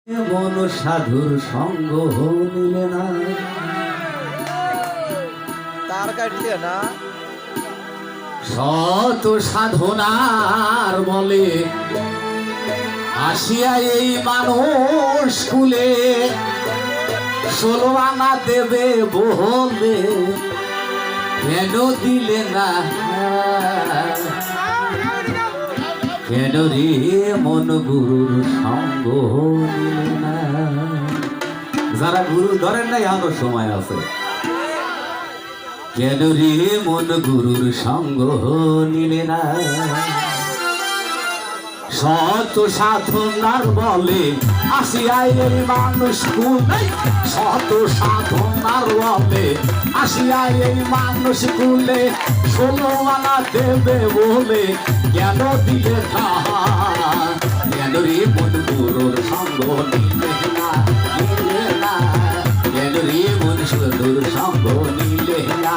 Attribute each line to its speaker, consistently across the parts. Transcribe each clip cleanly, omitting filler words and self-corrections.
Speaker 1: মন সাধুর সঙ্গ নিলে না,
Speaker 2: তার কাটলে না
Speaker 1: শত সাধনার বলে আসিয়া এই মানুষ কুলে 16 আনা দেবে বলে কেন দিলে না, কেন রে মন গুরুর সঙ্গ নিলে না। যারা গুরু ধরেন নাই আমার সময় আছে, কেন রে মন গুরুর সঙ্গ নিলে না। শত সাধনার বলে আসিয়া এই মানুষ কুলে, শত সাধনার বলে আসিয়া এই মানুষ কুলে 16 আনা দেবে বলে কেন দিলে না, কেন রে মন গুরুর সঙ্গ নিলে না, নিলে না, কেন রে মন সুন্দর সঙ্গ নিলে না।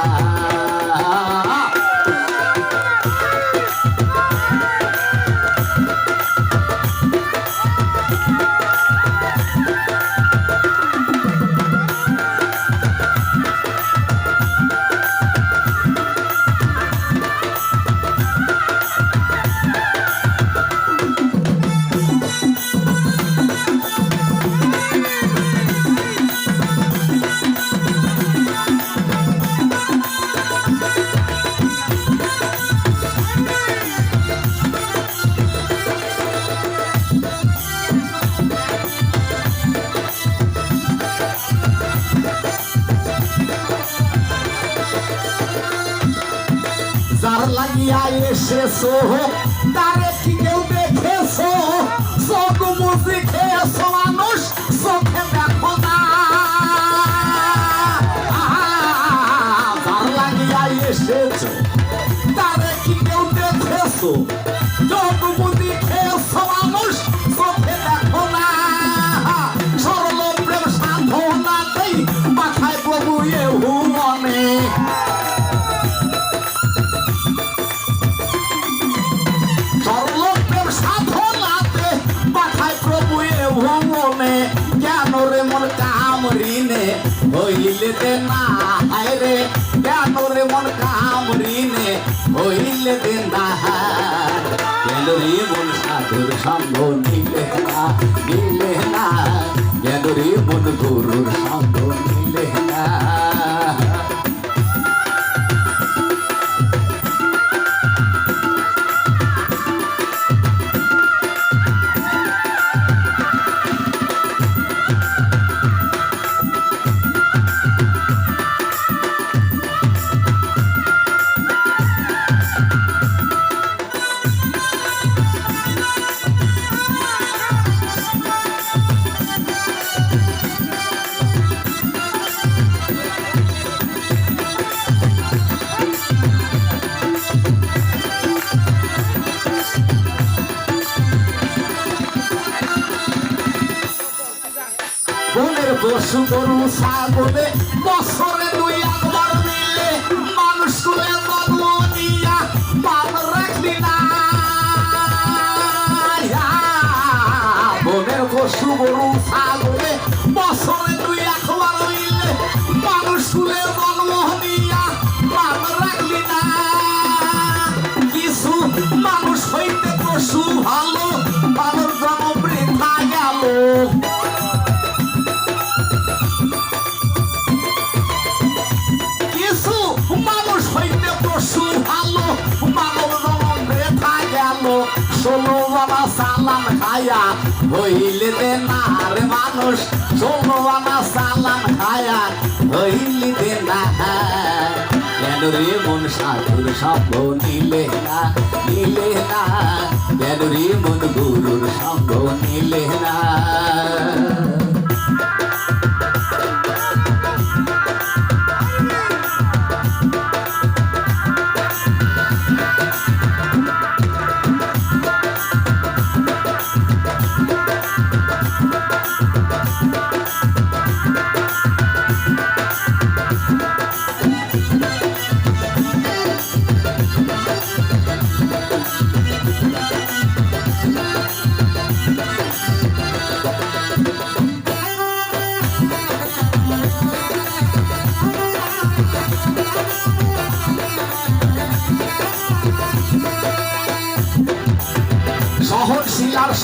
Speaker 1: যার লাগিয়া এসেছো তারে কি কেউ দেখেছো, চোখ মুজি খেয়েছো মানুষ চোখে দেখো না। যার লাগিয়া এসেছো তারে কি কেউ দেখেছো, চোখ মুজি খেয়েছো মানুষ চোখে দেখো না। সরল প্রেম সাধনাতেই মাথায় প্রভু এ ভুবনে, কেন রে মন কামরিনে হইলে দে না, রে কেন রে মন কামরিনে হইলে দে না, কেন রে মন সাধুর সঙ্গ নিলে না, নিলে না, কেন রে মন গুরুর সঙ্গ নিলে না। বনের পশু গরু ছাগলে বছরে 2-1 বার মিলে মানুষ কুলে জন্ম দিয়া পাপ রাখলি না। বনের পশু গরু ছাগলে বছরে 2-1 বার মিলে মানুষ কুলে জন্ম দিয়া পাপ রাখলি না। কিছু মানুষ হইতে পশু ভালো, ভালোর জন্ম বৃথা গেল। মানুষ হইতে পশু ভালো, মানব জনম বৃথা গেল। 16 আনা সালাম খায়া হইলে দে না রে মানুষ, 16 আনা সালাম খায়া হইলে দে না, কেন রে মন সাধুর সঙ্গ নিলে না, নিলে না, কেন রে মন গুরুর সঙ্গ নিলে না।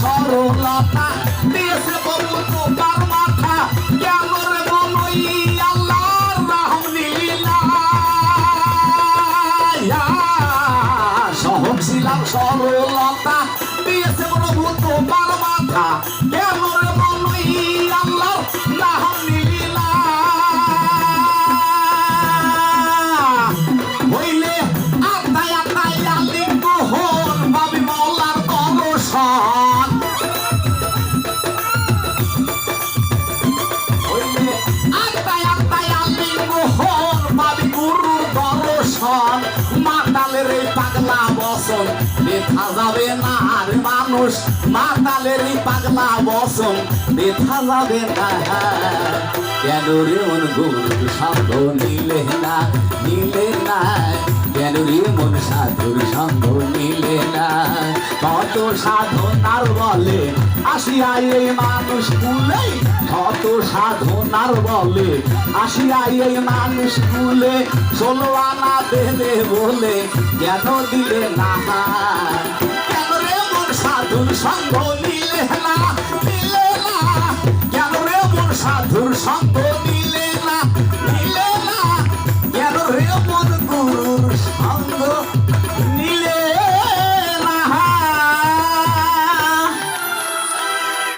Speaker 1: সরলতা দিয়েছে বহু তোমার মাথা কেন রে বলই আল্লাহর রাহম লীলা সহজ ছিলাম সরলতা দিয়েছে প্রভু তোমার মাথা কেন রে বলই আল্লাহর রাহম লীলা হইলে আত্মায় আত্মায় আলিঙ্গ হন ভাবি মৌলার দর্শন হইলে আত্মায় আত্মায় আলিঙ্গ হন ভাবি গুরুর দর্শন মাতালের এই পাগলা বসন দেখা যাবে না আর মানুষ মাতালের এই পাগলা বসন দেখা যাবে না কেন রে মন গুরুর সঙ্গ নিলে না কেন রে মন সাধুর সঙ্গ নিলে না কত সাধনার বলে আসিয়া এই মানুষ কুলে কত সাধনার বলে আসিয়া এই মানুষ কুলে 16 আনা দেবে বলে কেন দিলে না কেন রে মন সাধুর সঙ্গ নিলে না কেন রে মন সাধুর সঙ্গ